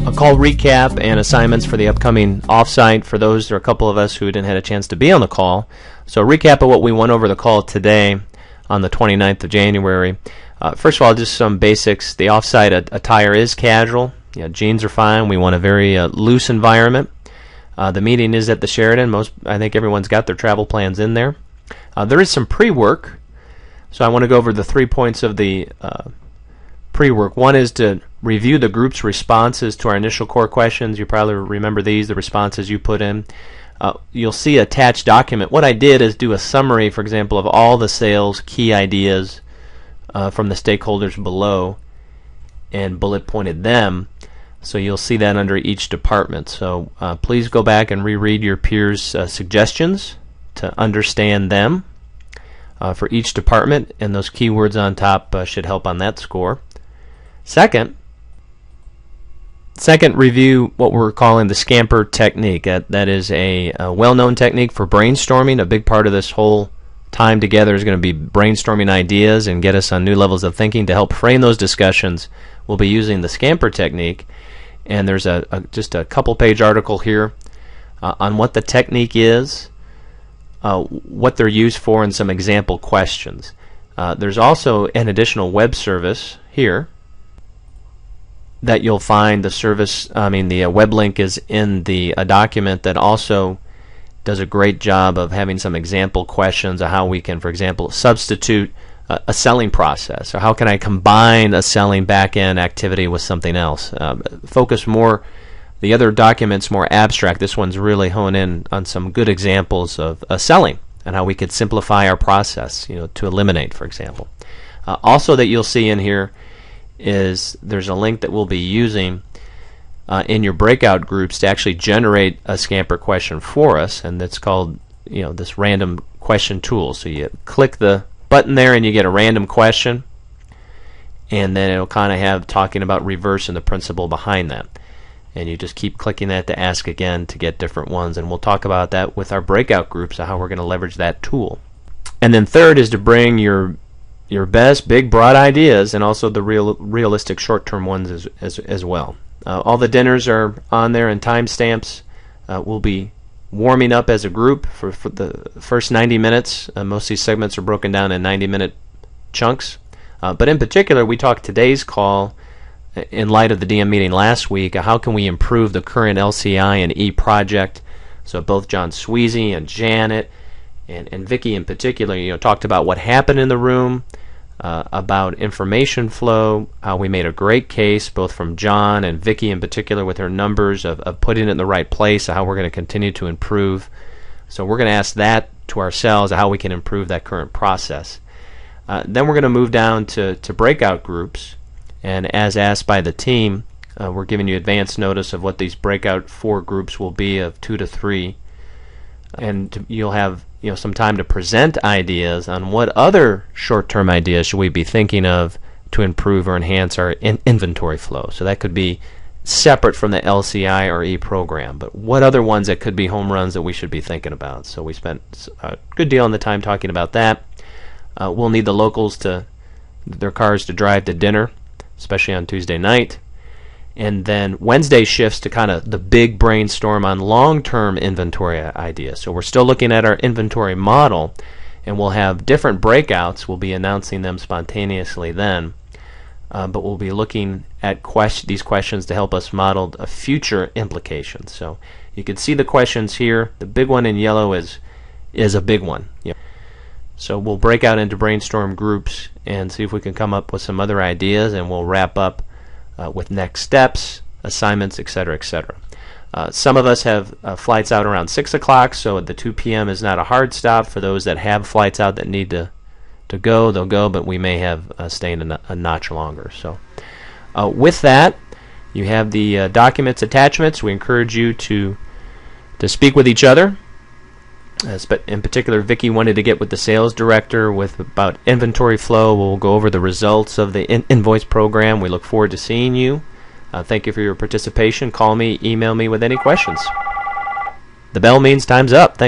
A call recap and assignments for the upcoming offsite for those, there are a couple of us who didn't have a chance to be on the call. So a recap of what we went over the call today on the 29th of January. First of all, just some basics. The offsite attire is casual. Jeans are fine. We want a very loose environment. The meeting is at the Sheraton. I think everyone's got their travel plans in there. There is some pre-work. So I want to go over the 3 points of the pre-work. One is to review the group's responses to our initial core questions. You probably remember these, the responses you put in. You'll see attached document. What I did is do a summary, for example, of all the sales key ideas from the stakeholders below and bullet pointed them. So you'll see that under each department. So please go back and reread your peers' suggestions to understand them for each department, and those keywords on top should help on that score. Second, review what we're calling the Scamper technique. That is a well-known technique for brainstorming. A big part of this whole time together is going to be brainstorming ideas and get us on new levels of thinking. To help frame those discussions, we'll be using the Scamper technique. And there's just a couple-page article here on what the technique is, what they're used for, and some example questions. There's also an additional web service here that you'll find. The web link is in the document that also does a great job of having some example questions of how we can, for example, substitute a selling process, or how can I combine a selling back-end activity with something else. Focus more, the other document's more abstract. This one's really honed in on some good examples of selling and how we could simplify our process, to eliminate, for example. Also that you'll see in here is there's a link that we'll be using in your breakout groups to actually generate a Scamper question for us, and that's called this random question tool. So you click the button there and you get a random question, and then it'll kind of have talking about reverse and the principle behind that, and you just keep clicking that to ask again to get different ones, and we'll talk about that with our breakout groups of how we're going to leverage that tool. And then third is to bring your best big broad ideas and also the realistic short-term ones as well. All the dinners are on there and timestamps. We'll be warming up as a group for the first 90 minutes. Most of these segments are broken down in 90-minute chunks. But in particular, we talked today's call in light of the DM meeting last week. How can we improve the current LCI and E project? So both John Sweezy and Janet and Vicki in particular, talked about what happened in the room, about information flow, how we made a great case, both from John and Vicki in particular with her numbers of putting it in the right place, how we're going to continue to improve. So we're going to ask that to ourselves, how we can improve that current process. Then we're going to move down to breakout groups, and as asked by the team, we're giving you advance notice of what these breakout 4 groups will be of 2 to 3, and you'll have some time to present ideas on what other short-term ideas should we be thinking of to improve or enhance our inventory flow. So that could be separate from the LCI or E program, but what other ones that could be home runs that we should be thinking about. So we spent a good deal on the time talking about that. We'll need the locals their cars to drive to dinner, especially on Tuesday night. And then Wednesday shifts to kind of the big brainstorm on long-term inventory ideas. So we're still looking at our inventory model, and we'll have different breakouts. We'll be announcing them spontaneously then, but we'll be looking at these questions to help us model future implications. So you can see the questions here. The big one in yellow is a big one. So we'll break out into brainstorm groups and see if we can come up with some other ideas, and we'll wrap up with next steps, assignments, etc., etc. Some of us have flights out around 6 o'clock, so the 2 p.m. is not a hard stop. For those that have flights out that need to go, they'll go, but we may have staying a notch longer. So with that, you have the documents attachments. We encourage you to speak with each other. In particular, Vicki wanted to get with the sales director about inventory flow. We'll go over the results of the invoice program. We look forward to seeing you. Thank you for your participation. Call me, email me with any questions. The bell means time's up. Thanks.